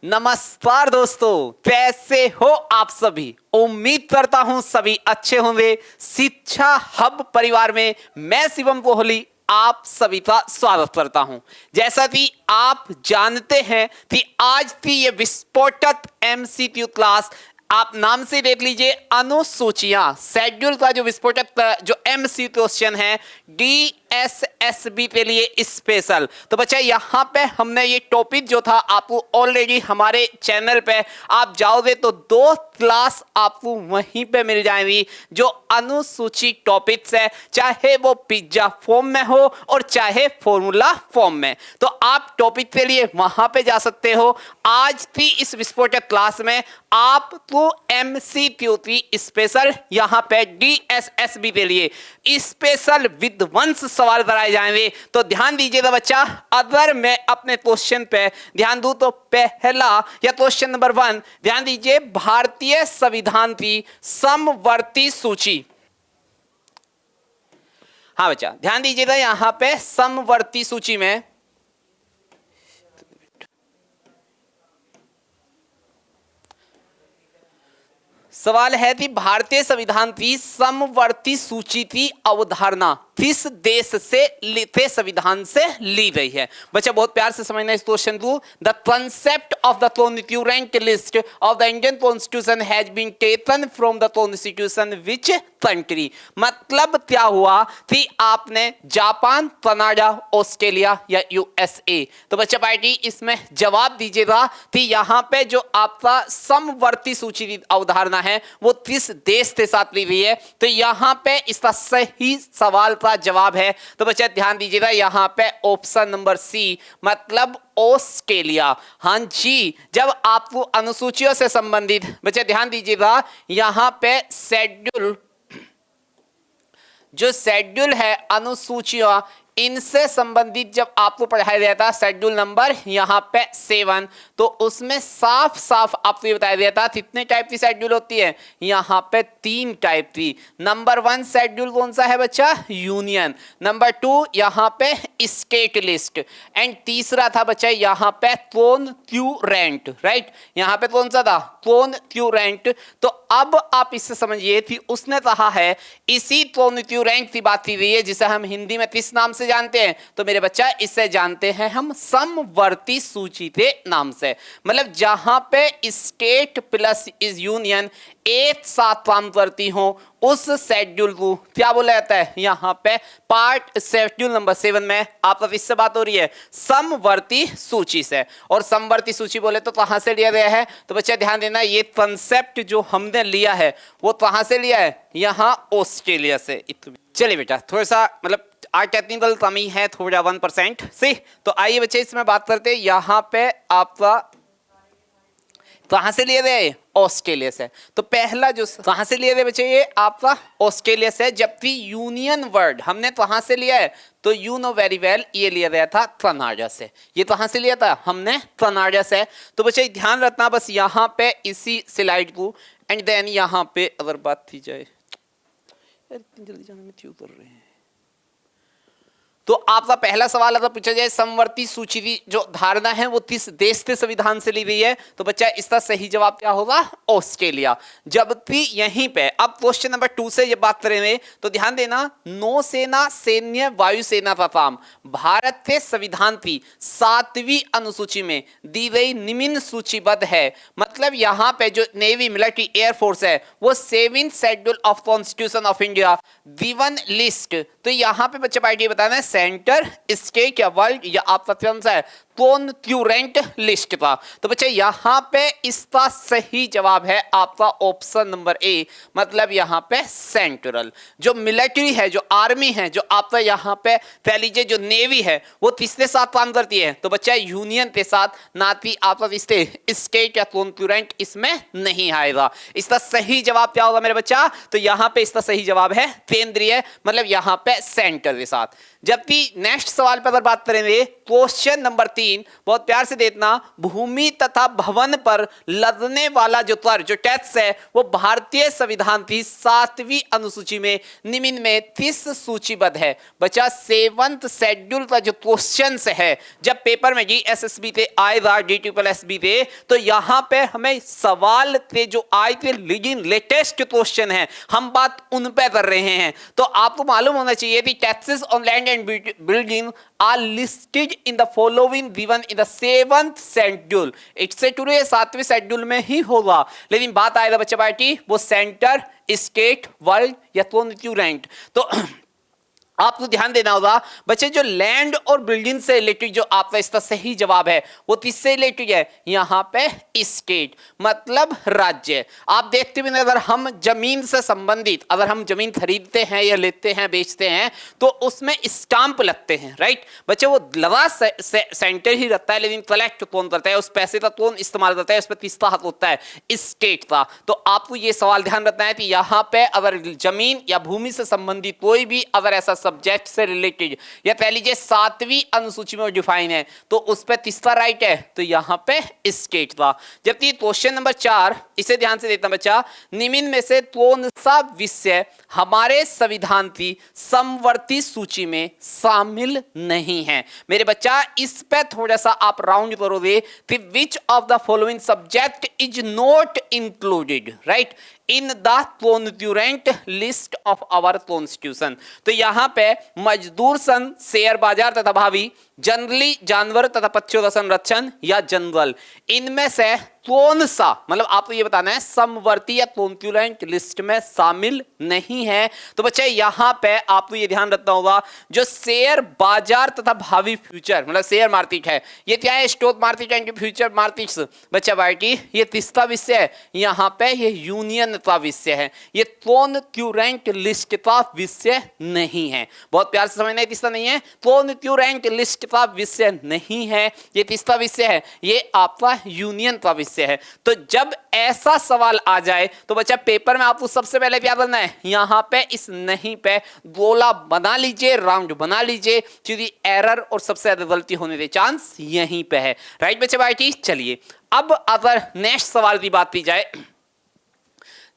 नमस्कार दोस्तों, कैसे हो आप सभी। उम्मीद करता हूं सभी अच्छे होंगे। शिक्षा हब परिवार में मैं शिवम कोहली आप सभी का स्वागत करता हूं। जैसा कि आप जानते हैं कि आज की ये विस्फोटक एमसीक्यू क्लास, आप नाम से देख लीजिए, अनुसूचियां शेड्यूल का जो विस्फोटक जो एमसी क्वेश्चन है डीएसएसबी के लिए स्पेशल। तो बच्चा यहाँ पे हमने ये टॉपिक जो था आपको ऑलरेडी हमारे चैनल पे आप जाओगे तो 2 क्लास आपको वहीं पे मिल जाएंगी जो अनुसूची टॉपिक्स है, चाहे वो पिज्जा फॉर्म में हो और चाहे फॉर्मूला फॉर्म में। तो आप टॉपिक के लिए वहां पे जा सकते हो। आज की इस विस्फोटक क्लास में आपको एमसीक्यू की स्पेशल यहाँ पे डीएसएसबी के लिए स्पेशल विध्वंस सवाल कराए जाएंगे। तो ध्यान दीजिएगा बच्चा, अगर मैं अपने क्वेश्चन पे ध्यान दूं तो पहला या क्वेश्चन नंबर 1 ध्यान दीजिए, भारतीय संविधान की समवर्ती सूची। हाँ बच्चा ध्यान दीजिएगा, यहां पे समवर्ती सूची में सवाल है कि भारतीय संविधान की समवर्ती सूची की अवधारणा किस देश से संविधान से ली गई है। बच्चा बहुत प्यार से समझना इस क्वेश्चन को। The concept of the constituent list of the Indian constitution has been taken from the constitution which country. मतलब क्या हुआ कि आपने जापान, कनाडा, ऑस्ट्रेलिया या यूएसए। तो बच्चा पार्टी इसमें जवाब दीजिएगा कि यहाँ पे जो आपका समवर्ती सूची की अवधारणा है वो किस देश के साथ ली गई है। तो यहाँ पे इसका सही सवाल का जवाब है, तो बच्चा ध्यान दीजिएगा, यहाँ पे ऑप्शन नंबर सी मतलब ऑस्ट्रेलिया। हाँ जी, जब आपको अनुसूचियों से संबंधित बच्चा ध्यान दीजिएगा, यहाँ पे शेड्यूल जो शेड्यूल है अनुसूचियां इनसे संबंधित जब आपको पढ़ाया जाता है शेड्यूल नंबर यहाँ पे 7, तो उसमें साफ साफ आपको ये बताया जाता है कितने टाइप की शेड्यूल होती है। यहाँ पे 3 टाइप की। नंबर 1 शेड्यूल कौन सा है बच्चा? यूनियन। नंबर 2 यहाँ पे स्टेट लिस्ट, एंड तीसरा था बच्चा यहाँ पे कॉन्क्यूरेंट। राइट, यहाँ पे कौन सा था? कॉन्क्यूरेंट। तो अब आप इससे समझिए कि उसने कहा है इसी कॉन्क्यूरेंट की बात की गई है जिसे हम हिंदी में किस नाम से जानते हैं? तो मेरे बच्चा इससे जानते हैं हम समवर्ती सूची के नाम से। मतलब जहां पे स्टेट प्लस इज यूनियन एक साथ काम करती हो उस शेड्यूल को क्या बोला जाता है? यहाँ पे पार्ट शेड्यूल नंबर 7 में आपका किससे बात हो रही है? समवर्ती सूची से। और समवर्ती सूची बोले तो कहां से लिया गया है? तो बच्चा ध्यान देना, ये कंसेप्ट जो हमने लिया है वो कहां से लिया है? यहाँ ऑस्ट्रेलिया से। चलिए बेटा, थोड़ा सा मतलब आज टेक्निकल कमी है थोड़ा 1% से। तो आइए बच्चे इसमें बात करते हैं। यहाँ पे आपका कहां से लिए गए? ऑस्ट्रेलिया से। तो पहला जो कहां से लिए गए बच्चे? ये आपका ऑस्ट्रेलिया से। जबकि यूनियन वर्ड हमने कहां से लिया है? तो यू नो वेरी वेल, ये लिया गया था कनाडा से। ये कहां से लिया था? हमने कनाडा से। तो बच्चे ध्यान रखना बस यहाँ पे इसी स्लाइड को। एंड देन यहाँ पे अगर बात की जाए, जल्दी जाने में क्यों कर रहे हैं। तो आपका पहला सवाल अगर पूछा जाए समवर्ती सूची की जो धारणा है वो किस देश के संविधान से ली गई है, तो बच्चा इसका सही जवाब क्या होगा? ऑस्ट्रेलिया। जबकि यहीं पे अब क्वेश्चन नंबर 2 से जब बात करेंगे तो ध्यान देना, नौसेना, सैन्य, वायुसेना का काम भारत के संविधान की 7वीं अनुसूची में दी गई निम्न सूचीबद्ध है। मतलब यहाँ पे जो नेवी, मिलिट्री, एयरफोर्स है वो 7th schedule of constitution of India given list. तो यहाँ पे बच्चा पार्टी बताना है सेंटर, स्टेट या वर्ल्ड या आपका कौन सा है? कॉन्क्यूरेंट लिस्ट का। तो बच्चे यहाँ पे इसका सही जवाब है आपका ऑप्शन नंबर ए, मतलब यहाँ पे सेंट्रल। जो मिलिट्री है, जो आर्मी है, जो आपका यहाँ पे कह लीजिए जो नेवी है वो किसके साथ काम करती है? तो बच्चा यूनियन के साथ, ना कि आपका स्टेट या कॉन्क्यूरेंट इसमें नहीं आएगा। इसका सही जवाब क्या होगा मेरे बच्चा? तो यहाँ पे इसका सही जवाब है केंद्रीय, मतलब यहाँ पे सेंटर के साथ। जबकि नेक्स्ट सवाल पर अगर बात करेंगे क्वेश्चन नंबर 3 3 बहुत प्यार से देखना, भूमि तथा भवन पर लदने वाला जो कर जो टैक्स है वो भारतीय संविधान की 7वीं अनुसूची में निम्न में किस सूचीबद्ध है। बच्चा 7th शेड्यूल का जो क्वेश्चन है जब पेपर में जीएसएसबी थे आएगा DSSB थे तो यहाँ पे हमें सवाल थे जो आए थे लीडिंग लेटेस्ट क्वेश्चन है, हम बात उन पे कर रहे हैं। तो आपको मालूम होना चाहिए कि taxes on land and building are listed in the following given in the 7th schedule. इससे टुडे 7वें शेड्यूल में ही होगा, लेकिन बात आएगा बच्चा पार्टी वो सेंटर, स्टेट, वर्ल्ड या कॉन्स्टिट्यूएंट। तो आपको ध्यान देना होगा बच्चे जो लैंड और बिल्डिंग से रिलेटेड जो आपका इसका सही जवाब है वो किससे रिलेटेड है, यहां पे स्टेट मतलब राज्य। आप देखते हुए अगर हम जमीन से संबंधित अगर हम जमीन खरीदते हैं या लेते हैं बेचते हैं तो उसमें स्टाम्प लगते हैं, राइट बच्चे, वो लगा सेंटर ही रहता है लेकिन कलेक्ट कौन करता है, उस पैसे का कौन इस्तेमाल करता है, उस पर किसका हक होता है, स्टेट का। तो आपको ये सवाल ध्यान रखना है कि यहाँ पे अगर जमीन या भूमि से संबंधित कोई भी अगर ऐसा सब्जेक्ट से रिलेटेड या कह लीजिए 7वीं अनुसूची में डिफाइन है तो उस पर किसका राइट है, तो यहां पे स्टेट का। जबकि क्वेश्चन नंबर 4 इसे ध्यान से देखना बच्चा, निम्न में से कौन सा विषय हमारे संविधान की समवर्ती सूची में शामिल नहीं है। मेरे बच्चा इस पे थोड़ा सा आप राउंड करोगे कि which of the following subject is not included right in the constituent list of our constitution. तो यहां पे मजदूर संघ, शेयर बाजार तथा भावी, जनरली जानवर तथा पक्षियों का संरक्षण या जनरल, इनमें से कौन सा मतलब आपको ये बताना है समवर्ती या कॉन्स्टिट्यूएंट लिस्ट में शामिल नहीं है। तो बच्चे यहां पे आपको ये ध्यान रखना होगा जो शेयर बाजार तथा भावी फ्यूचर मतलब शेयर मार्केट है, ये क्या है, stock market and future markets. बच्चा बाकी ये किसका विषय है, यहां पे ये यूनियन का विषय है, ये कॉन्स्टिट्यूएंट लिस्ट का विषय नहीं है। बहुत प्यार से समझना है किसका नहीं है, कॉन्स्टिट्यूएंट लिस्ट का विषय नहीं है, ये किसका विषय है, ये आपका यूनियन का विषय है। तो जब ऐसा सवाल आ जाए तो बच्चा पेपर में आपको सबसे पहले क्या करना है, यहां पे इस नहीं पे गोला बना लीजिए, राउंड बना लीजिए, क्योंकि एरर और सबसे ज्यादा गलती होने के चांस यहीं पे है, राइट बच्चे भाई। चलिए अब अगर नेक्स्ट सवाल की बात की जाए,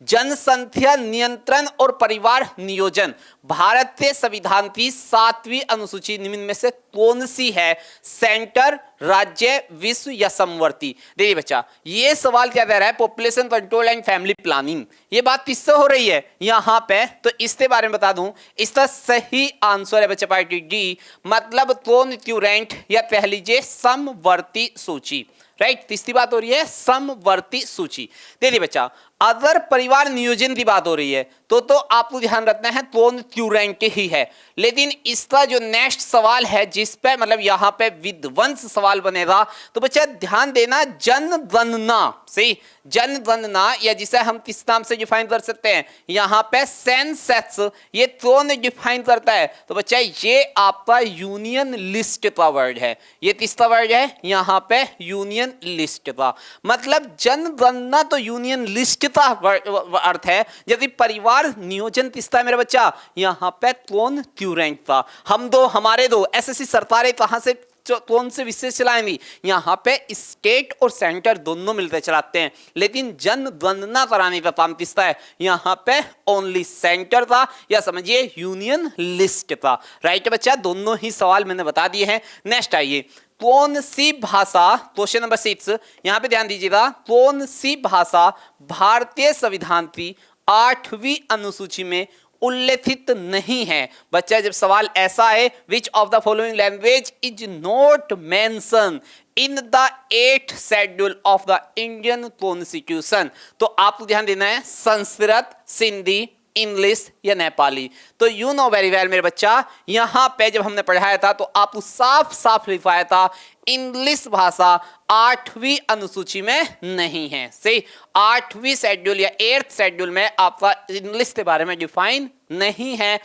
जनसंख्या नियंत्रण और परिवार नियोजन भारतीय संविधान की 7वीं अनुसूची निम्न में से कौन सी है, सेंटर, राज्य, विश्व या समवर्ती। देखिए बच्चा ये सवाल क्या कह रहा है, population control and family planning, ये बात किससे हो रही है यहां पे, तो इसके बारे में बता दूं, इसका सही आंसर है बच्चा पार्टी डी मतलब कॉन्स्टिट्यूएंट या कह लीजिए समवर्ती सूची, राइट। तीसरी बात हो रही है समवर्ती सूची। देखिए बच्चा अगर परिवार नियोजन की बात हो रही है तो आपको ध्यान रखना है कॉन्स्टिट्यूएंट ही है, लेकिन इसका जो नेक्स्ट सवाल है जिस पे मतलब यहां पे विध्वंस सवाल बनेगा, तो बच्चा ध्यान देना जनगणना, सही जनगणना या जिसे हम किस नाम से डिफाइन कर सकते हैं यहां पे सेंसस, ये कौन डिफाइन करता है, तो बच्चा ये आपका यूनियन लिस्ट का वर्ड है, ये किसका वर्ड है यहां पे यूनियन लिस्ट का, मतलब जनगणना तो यूनियन लिस्ट का अर्थ है, यदि परिवार नियोजन किसका है मेरे बच्चा, यहां पे कॉन्स्टिट्यूएंट का। हम दो हमारे दो एसएससी सरकारें कहां से कौन से विषय चलाएंगी, यहां पे स्टेट और सेंटर दोनों मिलकर चलाते हैं, लेकिन जनगणना कराने का काम किसका है, यहां पे ओनली सेंटर का या समझिए यूनियन लिस्ट का, राइट बच्चा। दोनों ही सवाल मैंने बता दिए हैं। नेक्स्ट आइए, कौन सी भाषा, क्वेश्चन नंबर 6 यहां पे ध्यान दीजिएगा, कौन सी भाषा भारतीय संविधान की 8वीं अनुसूची में उल्लेखित नहीं है। बच्चा जब सवाल ऐसा है विच of the following language is not mention in the 8th schedule of the Indian constitution, तो आपको ध्यान देना है संस्कृत, सिंधी, इंग्लिश या नेपाली। तो यू नो वेरी वेल मेरे बच्चा, यहां पे जब हमने पढ़ाया था तो आपको साफ साफ लिखवाया था इंग्लिश भाषा 8वीं अनुसूची में नहीं है, सही 8वीं शेड्यूल या 8th शेड्यूल में आपका इंग्लिश के बारे में डिफाइन नहीं है।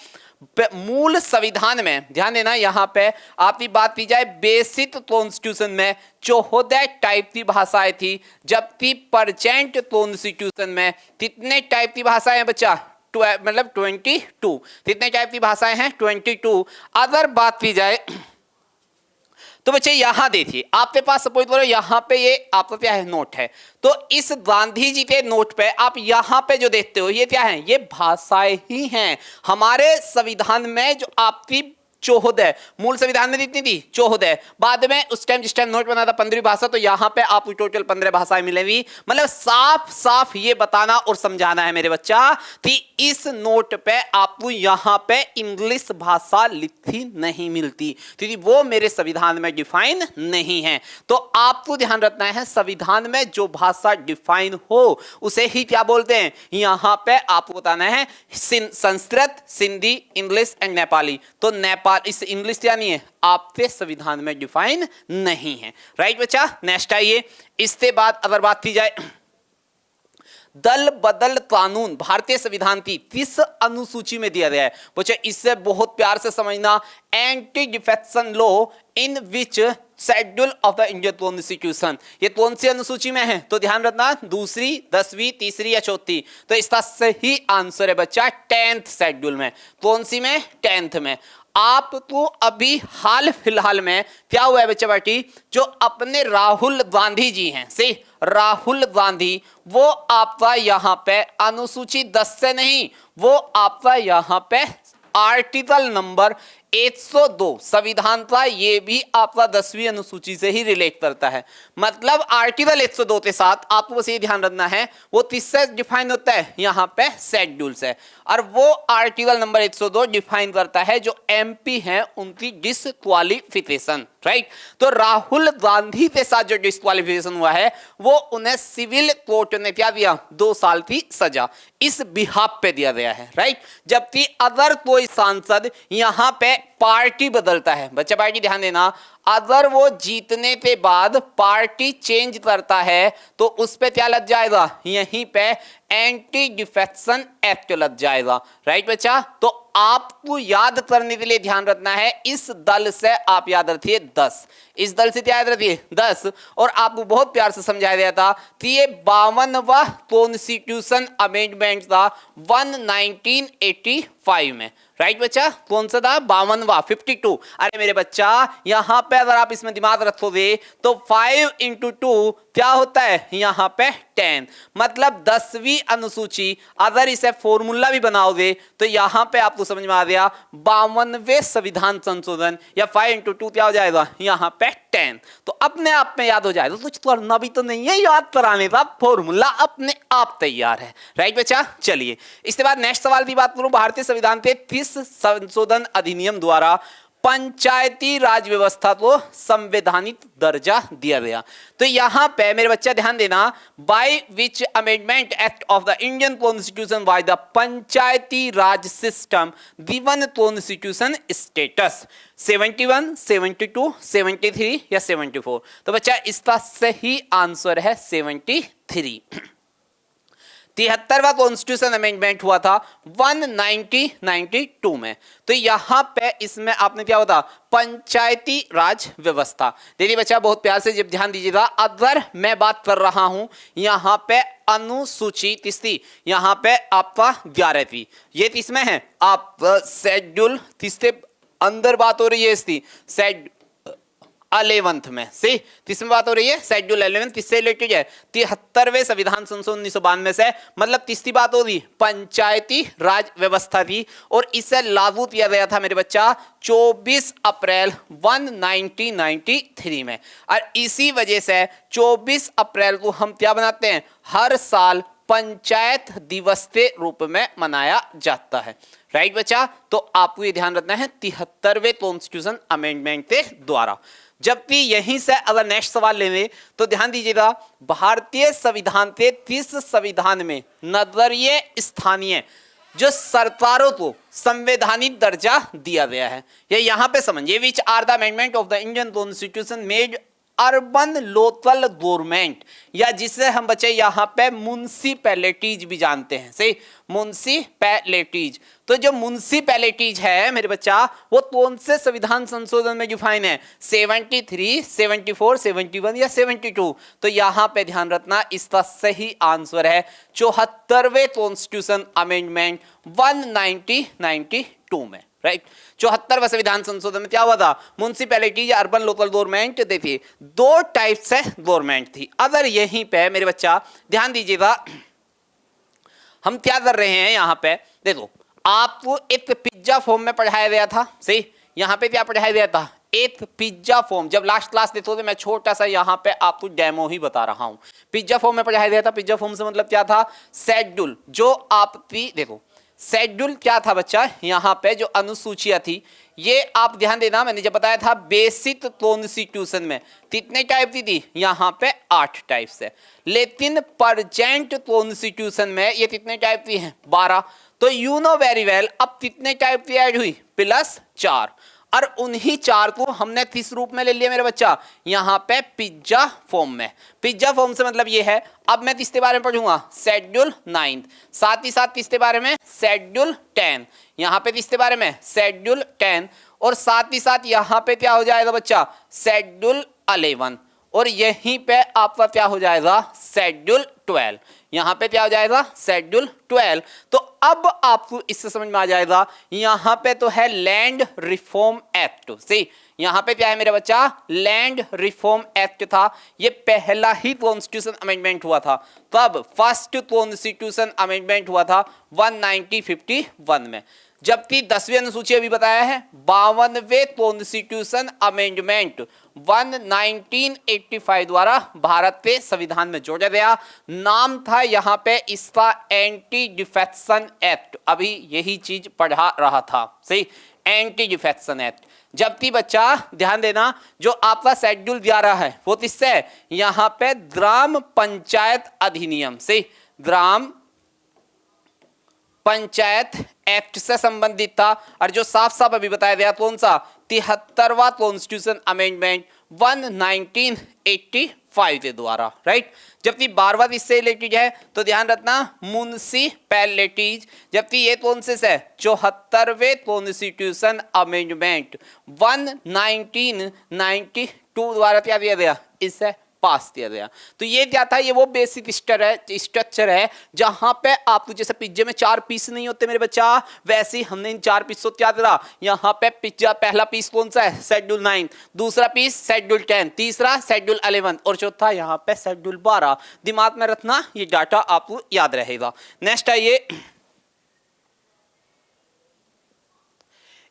मूल संविधान में ध्यान देना, यहां पे आपकी बात की जाए बेसिक कॉन्स्टिट्यूशन में 14 टाइप की भाषाएं थी, जबकि प्रेजेंट कॉन्स्टिट्यूशन में कितने टाइप की भाषाएं हैं बच्चा, मतलब 22। कितने टाइप की भाषाएं हैं, 22। अगर बात की जाए तो बच्चे यहां देखिए, आपके पास सपोज करो यहां पे ये आपका क्या है, नोट है। तो इस गांधी जी के नोट पे आप यहां पे जो देखते हो ये क्या है, ये भाषाएं ही हैं। हमारे संविधान में जो आपकी 14 मूल संविधान में कितनी थी, 14। बाद में उस टाइम जिस टाइम नोट बना था 15वीं भाषा, तो यहां पे आपको टोटल 15 भाषाएं मिलेंगी। मतलब साफ साफ ये बताना और समझाना है मेरे बच्चा कि इस नोट पे आपको यहां पे इंग्लिश भाषा लिखी नहीं मिलती, क्योंकि वो मेरे संविधान में डिफाइन नहीं है। तो आपको ध्यान रखना है, संविधान में जो भाषा डिफाइन हो उसे ही क्या बोलते हैं, यहां पे आपको बताना है संस्कृत, सिंधी, इंग्लिश एंड नेपाली। तो नेपाल इस इंग्लिश क्या नहीं है, आपके संविधान में डिफाइन नहीं है। राइट बच्चा, नेक्स्ट आइए। इसके बाद अगर बात की जाए दल बदल कानून भारतीय संविधान की किस अनुसूची में दिया गया है, बच्चे इससे बहुत प्यार से समझना। Anti defection law in which schedule of the Indian constitution, ये कौन सी अनुसूची में है, तो ध्यान रखना दूसरी, 10वीं, तीसरी या चौथी। तो इसका सही आंसर है बच्चा 10th शेड्यूल में। कौन सी में, 10th में। आपको अभी हाल फिलहाल में क्या हुआ है बच्चा पार्टी, जो अपने राहुल गांधी जी हैं, से राहुल गांधी, वो आपका यहां पे अनुसूची 10 से नहीं, वो आपका यहां पे आर्टिकल नंबर 102 संविधान का, ये भी आपका 10वीं अनुसूची से ही रिलेट करता है। मतलब आर्टिकल 102 के साथ आपको बस ये ध्यान रखना है, वो किससे डिफाइन होता है, यहां पे शेड्यूल से। और वो आर्टिकल नंबर 102 डिफाइन करता है जो एमपी हैं उनकी डिस्क्वालिफिकेशन। राइट, तो राहुल गांधी के साथ जो डिस्क्वालिफिकेशन हुआ है वो उन्हें सिविल कोर्ट ने क्या दिया, 2 साल की सजा इस बिहाफ पे दिया गया है। राइट, जबकि अगर कोई सांसद यहां पे पार्टी बदलता है, बच्चा पार्टी ध्यान देना, अगर वो जीतने के बाद पार्टी चेंज करता है तो उस पे क्या लग जाएगा, यहीं पे एंटी डिफेक्शन एक्ट लग जाएगा। राइट बच्चा, तो आपको याद करने के लिए ध्यान रखना है, इस दल से आप याद रखिए 10, इस दल से क्या याद रखिए 10। और आपको बहुत प्यार से समझाया गया था कि ये 52वां कॉन्स्टिट्यूशन अमेंडमेंट था 1985 में। राइट बच्चा, कौन सा था, 52वां, 52। अरे मेरे बच्चा यहां पे अगर आप इसमें दिमाग रखोगे तो 5 × 2 क्या होता है, यहां पे 10। मतलब 10वीं अनुसूची अगर इसे फॉर्मूला भी बनाओगे तो यहां पे आपको समझ में आ गया 52वें संविधान संशोधन, या 5 × 2 क्या हो जाएगा, यहां पे 10। तो अपने आप में याद हो जाएगा, कुछ करना भी तो नहीं है, याद कराने का फॉर्मूला अपने आप तैयार है। राइट बच्चा, चलिए इसके बाद नेक्स्ट सवाल की बात करूं, भारतीय संविधान के किस संशोधन अधिनियम द्वारा पंचायती राज व्यवस्था को संवैधानिक दर्जा दिया गया। तो यहां पे मेरे बच्चा ध्यान देना, by which amendment act of the Indian constitution by the Panchayati Raj system given constitution status 71, 72, 73 या 74। तो बच्चा इसका सही आंसर है 73। 73वां कॉन्स्टिट्यूशन अमेंडमेंट हुआ था 1992 में। तो यहां पे इसमें आपने क्या होता, पंचायती राज व्यवस्था। देखिए बच्चा बहुत प्यार से जब ध्यान दीजिएगा, अगर मैं बात कर रहा हूं यहां पे अनुसूची किसकी, यहां पे आपका 11वीं, ये किसमें है, आप शेड्यूल किसके अंदर बात हो रही है, इसकी 11th में से, किसमें बात हो रही है, शेड्यूल 11 किससे रिलेटेड है, 73वें संविधान संशोधन 1992 से। मतलब किसकी बात हो रही, पंचायती राज व्यवस्था की, और इसे लागू किया गया था मेरे बच्चा 24 अप्रैल 1993 में। और इसी वजह से 24 अप्रैल को हम क्या बनाते हैं, हर साल पंचायत दिवस के रूप में मनाया जाता है। राइट बच्चा, तो आपको ये ध्यान रखना है 73वें कॉन्स्टिट्यूशन अमेंडमेंट के द्वारा। जबकि यहीं से अगर नेक्स्ट सवाल लेंगे तो ध्यान दीजिएगा, भारतीय संविधान के किस संविधान में नगरीय स्थानीय जो सरकारों को संवैधानिक दर्जा दिया गया है, ये यहां पे समझिए, which are the amendment of the Indian constitution made urban local government, या जिसे हम बच्चे यहां पे म्युनिसिपैलिटीज भी जानते हैं, सही, म्युनिसिपैलिटीज। तो जो म्युनिसिपैलिटीज है मेरे बच्चा वो कौन से संविधान संशोधन में डिफाइन है, 73, 74, 71 या 72। तो यहां पे ध्यान रखना, इसका सही आंसर है 74वें कॉन्स्टिट्यूशन अमेंडमेंट 1992 में। राइट। 74वें संविधान संशोधन में क्या हुआ था, म्युनिसिपैलिटी या अर्बन लोकल गवर्नमेंट, देखिए दो टाइप से गवर्नमेंट थी। अगर यहीं पे मेरे बच्चा ध्यान दीजिएगा, हम क्या कर रहे हैं यहाँ पे, देखो आपको एक पिज्जा फॉर्म में पढ़ाया गया था, सही, यहाँ पे क्या पढ़ाया गया था, एक पिज्जा फॉर्म। जब लास्ट क्लास देखो तो मैं छोटा सा यहाँ पे आपको डेमो ही बता रहा हूँ। पिज्जा फॉर्म में पढ़ाया गया था। पिज्जा फॉर्म से मतलब क्या था, शेड्यूल, जो आपकी देखो शेड्यूल क्या था बच्चा, यहाँ पे जो अनुसूचियां थी, ये आप ध्यान देना, मैंने जब बताया था बेसिक कॉन्स्टिट्यूशन में कितने टाइप की थी, यहाँ पे 8 टाइप से, लेकिन प्रेजेंट कॉन्स्टिट्यूशन में ये कितने टाइप की हैं, 12। तो यू नो वेरी वेल अब कितने टाइप की ऐड हुई, +4, और उन्हीं 4 को हमने किस रूप में ले लिया मेरे बच्चा, यहाँ पे पिज्जा फॉर्म में। पिज्जा फॉर्म से मतलब ये है, अब मैं किसके बारे में पढ़ूंगा, शेड्यूल 9, साथ ही साथ किसके बारे में, शेड्यूल 10, यहाँ पे किसके बारे में, शेड्यूल 10, और साथ ही साथ यहाँ पे क्या हो जाएगा बच्चा, शेड्यूल 11, और यहीं पे आपका क्या हो जाएगा, शेड्यूल 12, यहाँ पे क्या हो जाएगा, शेड्यूल 12। तो अब आपको इससे समझ में आ जाएगा, यहाँ पे तो है लैंड रिफॉर्म एक्ट, सही, यहाँ पे क्या है मेरा बच्चा, लैंड रिफॉर्म एक्ट था, ये पहला ही कॉन्स्टिट्यूशन अमेंडमेंट हुआ था। तब फर्स्ट कॉन्स्टिट्यूशन अमेंडमेंट हुआ था 1951 में, जबकि 10वीं अनुसूची अभी बताया है 52वें कॉन्स्टिट्यूशन अमेंडमेंट 1985 द्वारा भारत के संविधान में जोड़ा गया। नाम था यहाँ पे इसका एंटी डिफेक्शन एक्ट, अभी यही चीज पढ़ा रहा था, सही, एंटी डिफेक्शन एक्ट। जबकि बच्चा ध्यान देना, जो आपका शेड्यूल 11 है वो किससे, यहाँ पे ग्राम पंचायत अधिनियम से, ग्राम पंचायत एक्ट से संबंधित था। और जो साफ साफ अभी बताया गया कौन सा, 73वां कॉन्स्टिट्यूशन अमेंडमेंट 1985 के द्वारा, राइट। जबकि 12वां इससे रिलेटेड है तो ध्यान रखना, म्युनिसिपैलिटीज, जबकि ये कौन से है, 74वें कॉन्स्टिट्यूशन अमेंडमेंट 1992 द्वारा क्या दिया गया, इससे पास किया गया। तो ये क्या था, ये वो बेसिक स्ट्रक्चर है जहां पे आपको जैसे पिज्जे में 4 पीस नहीं होते मेरे बच्चा, वैसे ही हमने इन 4 पीस को क्या करा, यहाँ पे पिज्जा पहला पीस कौन सा है, शेड्यूल 9, दूसरा पीस शेड्यूल 10, तीसरा शेड्यूल 11 और चौथा यहाँ पे शेड्यूल 12। दिमाग में रखना, ये डाटा आपको याद रहेगा। नेक्स्ट आइए,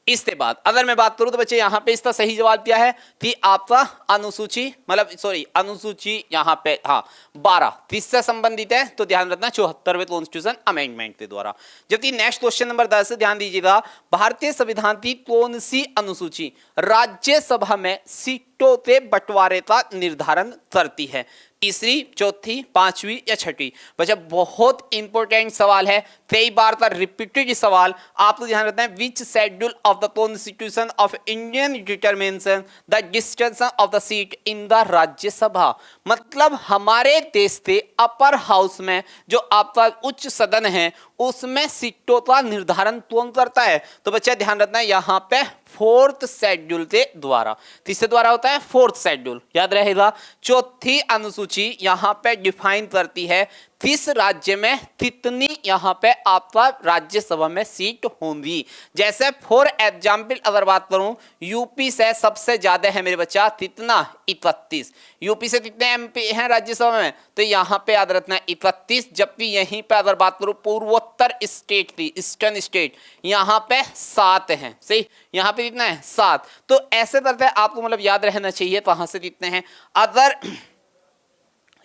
इसके बाद अगर मैं बात करूं तो बच्चे यहाँ पे इसका सही जवाब क्या है कि आपका अनुसूची, मतलब सॉरी अनुसूची यहाँ पे हाँ 12 किससे संबंधित है, तो ध्यान रखना 74वें कॉन्स्टिट्यूशन अमेंडमेंट के द्वारा। जबकि नेक्स्ट क्वेश्चन नंबर 10 ध्यान दीजिएगा, भारतीय संविधान की कौन सी अनुसूची राज्यसभा में सीटों के बंटवारे का निर्धारण करती है, तीसरी, चौथी, पांचवी या छठी। बच्चा बहुत इंपॉर्टेंट सवाल है, कई बार का रिपीटेड सवाल, आपको ध्यान रखना है, which schedule of the constitution of Indian determination the distribution of the seat in the Rajya Sabha. मतलब हमारे देश के अपर हाउस में जो आपका उच्च सदन है उसमें सीटों का निर्धारण कौन करता है, तो बच्चा ध्यान रखना है यहाँ पे 4th शेड्यूल के द्वारा। किसके द्वारा होता है, 4th शेड्यूल, याद रहेगा। चौथी अनुसूची यहाँ पे डिफाइन करती है किस राज्य में कितनी यहाँ पे आपका राज्यसभा में सीट होंगी। जैसे फॉर एग्जाम्पल अगर बात करूं, यूपी से सबसे ज्यादा है मेरे बच्चा कितना, 31। यूपी से कितने एमपी हैं राज्यसभा में, तो यहाँ पे याद रखना 31। जबकि यहीं पे अगर बात करूं पूर्वोत्तर स्टेट की, ईस्टर्न स्टेट, यहाँ पे 7 हैं, सही, यहाँ पे कितना है, 7। तो ऐसे करते आपको मतलब याद रहना चाहिए कहां से कितने हैं। अगर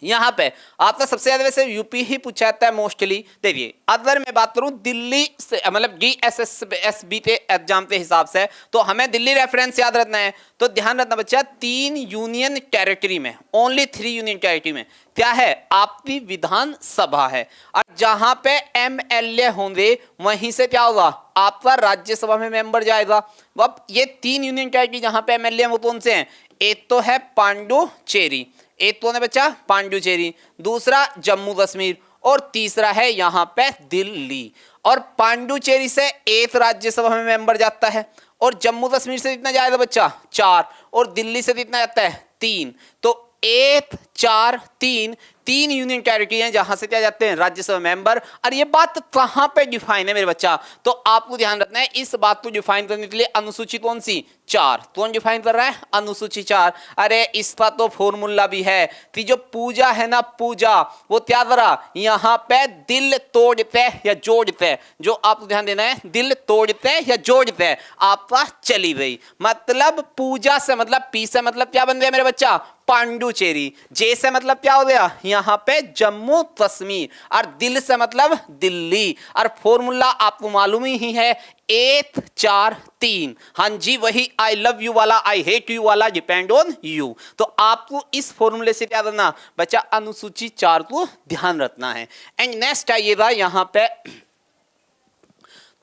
यहां पे आपका सबसे ज्यादा वैसे यूपी ही पूछा जाता है मोस्टली। देखिए अगर मैं बात करूं दिल्ली से, मतलब DSSB के एग्जाम के हिसाब से, तो हमें दिल्ली रेफरेंस याद रखना है। तो ध्यान रखना बच्चा, 3 यूनियन टेरिटरी में, ओनली 3 यूनियन टेरिटरी में क्या है, आपकी विधानसभा है। और जहां पे MLA होंगे वहीं से क्या होगा, आपका राज्यसभा में मेंबर जाएगा। अब ये 3 यूनियन टेरिटरी जहां पे MLA हैं वो कौन से हैं, एक तो है पांडुचेरी, एक तो है बच्चा पांडुचेरी, दूसरा जम्मू कश्मीर और तीसरा है यहाँ पे दिल्ली। और पांडुचेरी से एक राज्यसभा में मेंबर जाता है, और जम्मू कश्मीर से कितना जाएगा बच्चा, 4, और दिल्ली से कितना जाता है, 3। तो 1, 4, 3 3 यूनियन टेरिटरी हैं जहां से क्या जाते हैं राज्यसभा मेंबर। और ये बात कहां पे डिफाइन है मेरे बच्चा, तो आपको ध्यान रखना है इस बात को डिफाइन करने के लिए अनुसूची कौन सी 4, कौन डिफाइन कर रहा है अनुसूची 4। अरे इसका तो फॉर्मूला भी है कि जो पूजा है ना पूजा, वो क्या करा यहां पे दिल तोड़ते या जोड़ते, जो आपको ध्यान देना है दिल तोड़ते या जोड़ते आपका चली गई। मतलब पूजा से मतलब पी से मतलब क्या बन गया मेरे बच्चा पांडुचेरी, जे से मतलब क्या हो गया यहां पे जम्मू कश्मीर, और दिल से मतलब दिल्ली। और फॉर्मूला आपको मालूम ही है 1 4 3। हाँ जी वही आई लव यू वाला, आई हेट यू वाला, डिपेंड ऑन यू। तो आपको इस फॉर्मूले से क्या करना बच्चा अनुसूची 4 को ध्यान रखना है। एंड नेक्स्ट आइएगा यहां पे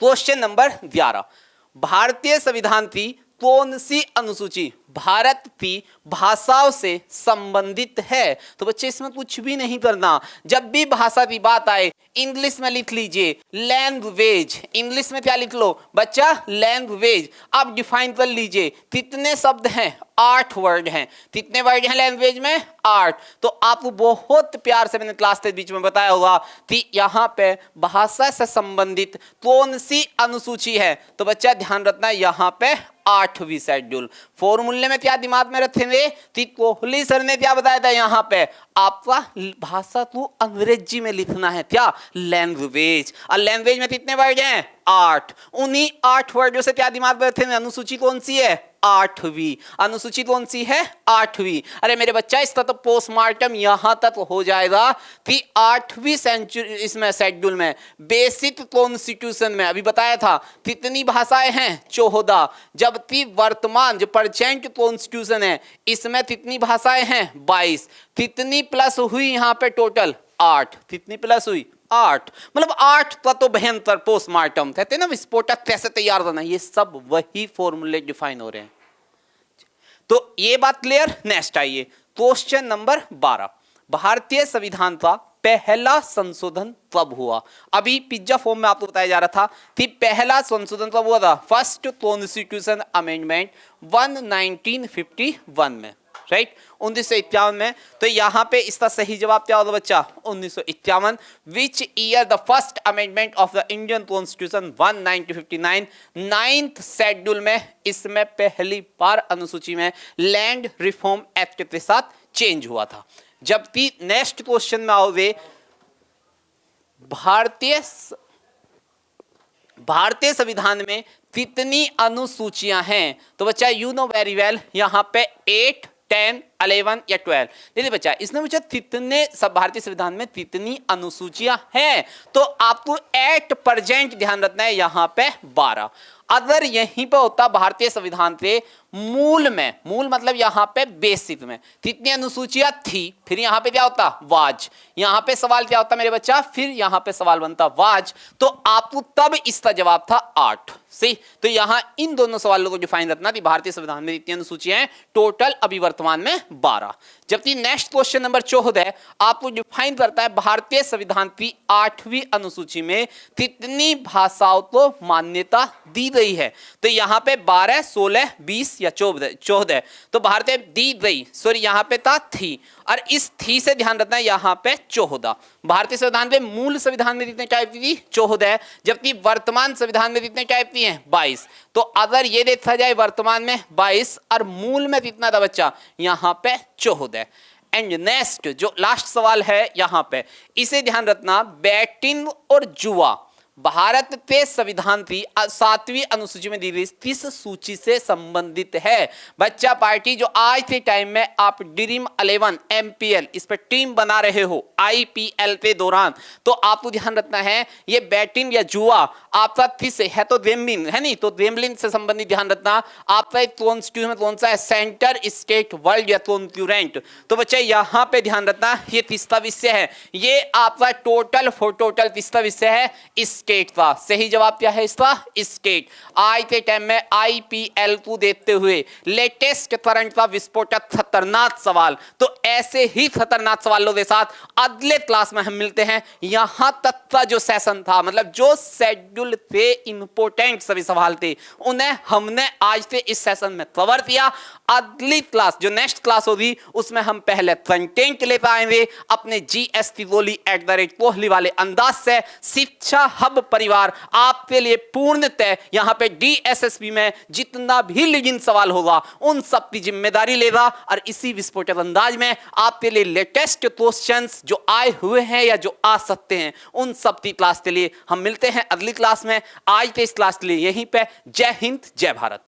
क्वेश्चन नंबर 11, भारतीय संविधान की कौन सी अनुसूची भारत की भाषाओं से संबंधित है। तो बच्चे इसमें कुछ भी नहीं करना, जब भी भाषा की बात आए इंग्लिश में लिख लीजिए लैंग्वेज, इंग्लिश में क्या लिख लो बच्चा लैंग्वेज। अब डिफाइन कर लीजिए कितने शब्द हैं 8 वर्ड हैं। कितने वर्ड हैं लैंग्वेज में 8। तो आपको बहुत प्यार से मैंने क्लास के बीच में बताया होगा कि यहाँ पे भाषा से संबंधित कौन सी अनुसूची है। तो बच्चा ध्यान रखना यहाँ पे 8वीं शेड्यूल। फॉर्मूले में क्या दिमाग में रखेंगे कि कोहली सर ने क्या बताया था यहाँ पे आपका भाषा को अंग्रेजी में लिखना है क्या लैंग्वेज। और लैंग्वेज में कितने वर्ड हैं 8। उन्हीं 8 वर्डों से क्या दिमाग में रखेंगे अनुसूची कौन सी है 8वीं। अनुसूची कौन सी है 8वीं। अरे मेरे बच्चा इसका तो पोस्टमार्टम यहां तक हो जाएगा कि 8वीं सेंचुरी इसमें शेड्यूल में बेसिक कॉन्स्टिट्यूशन में अभी बताया था कितनी भाषाएं हैं 14, जबकि वर्तमान जो प्रेजेंट कॉन्स्टिट्यूशन है इसमें कितनी भाषाएं हैं 22। कितनी प्लस हुई यहां पे टोटल 8। कितनी प्लस हुई 8। मतलब 8 का तो भयंकर पोस्टमार्टम कहते हैं ना विस्फोटक कैसे तैयार करना, ये सब वही फॉर्मूले डिफाइन हो रहे हैं। तो ये बात क्लियर। नेक्स्ट आइए क्वेश्चन नंबर 12, भारतीय संविधान का पहला संशोधन कब हुआ। अभी पिज्जा फॉर्म में आपको बताया जा रहा था कि पहला संशोधन कब हुआ था फर्स्ट कॉन्स्टिट्यूशन अमेंडमेंट 1951 में, राइट 1951 में। तो यहां पे इसका सही जवाब क्या होगा बच्चा 1951। Which year the first amendment of the Indian constitution 1959 9th schedule में इसमें पहली बार अनुसूची में लैंड रिफॉर्म एक्ट के साथ चेंज हुआ था। जबकि नेक्स्ट क्वेश्चन में आओगे भारतीय संविधान में कितनी अनुसूचियां हैं। तो बच्चा यू नो वेरी वेल यहां पे 8 10 11 या 12। देखिए बच्चा इसने पूछा कितने भारतीय संविधान में कितनी अनुसूचियां हैं, तो आपको एट प्रेजेंट ध्यान रखना है यहां पे 12। अगर यहीं पे होता भारतीय संविधान के मूल में, मूल मतलब यहां पे बेसिक में कितनी अनुसूचियां थी, फिर यहां पे क्या होता वाज, यहां पे सवाल क्या होता मेरे बच्चा, फिर यहां पे सवाल बनता वाज, तो आपको तब इसका जवाब था 8। सही, तो यहां इन दोनों सवालों को डिफाइन रखना कि भारतीय संविधान में कितनी अनुसूचियां हैं, टोटल अभी वर्तमान में 12। जबकि नेक्स्ट क्वेश्चन नंबर 14 आपको डिफाइन करता है भारतीय संविधान की 8वीं अनुसूची में कितनी भाषाओं को मान्यता दी गई है। तो यहां पे 12 16 20 या 14। तो भारतीय दी गई, सॉरी यहां पे था थी, और इस थी से ध्यान रखना है यहां पे 14। भारतीय संविधान में मूल संविधान में कितने टाइप की 14, जबकि वर्तमान संविधान में कितने टाइप की हैं 22। तो अगर ये देखा जाए वर्तमान में 22 और मूल में कितना था बच्चा यहां पे 14। एंड नेक्स्ट जो लास्ट सवाल है यहां पे इसे ध्यान रखना, बैटिंग और जुआ भारत के संविधान की 7वीं अनुसूची में दी गई किस सूची से संबंधित है। बच्चा पार्टी जो आज के टाइम में आप ड्रीम 11 MPL इस पर टीम बना रहे हो IPL के दौरान, तो आपको ध्यान रखना है ये बैटिंग या जुआ आपका किस है, तो गैम्बलिंग है नहीं, तो गैम्बलिंग से संबंधित ध्यान रखना आपका एक कॉन्स्टिट्यूशन कौन सा है सेंटर स्टेट वर्ल्ड या कॉन्क्यूरेंट। तो बच्चा यहां पे ध्यान रखना ये तीसरा विषय है, ये आपका टोटल किसका विषय है स्केट था। सही जवाब क्या है इसका? स्केट। आज के टाइम में IPL को देखते हुए लेटेस्ट करंट का विस्फोटक खतरनाक सवाल, तो ऐसे ही खतरनाक सवालों के साथ अगले क्लास में हम मिलते हैं। यहां तक का जो सेशन था, मतलब जो शेड्यूल थे इंपोर्टेंट सभी सवाल थे, उन्हें हमने आज से इस सेशन में कवर किया। अगली क्लास जो नेक्स्ट क्लास होगी उसमें हम पहले कंटेंट ले पाएंगे अपने GST@कोहली वाले अंदाज से। शिक्षा हब परिवार आपके लिए पूर्णतः यहां पे DSSP में जितना भी लीजिंग सवाल होगा उन सब की जिम्मेदारी लेगा, और इसी विस्फोटक अंदाज में आपके लिए लेटेस्ट क्वेश्चंस जो आए हुए हैं या जो आ सकते हैं उन सब की क्लास के लिए हम मिलते हैं अगली क्लास में। आज के इस क्लास के लिए यहीं पे जय हिंद जय भारत।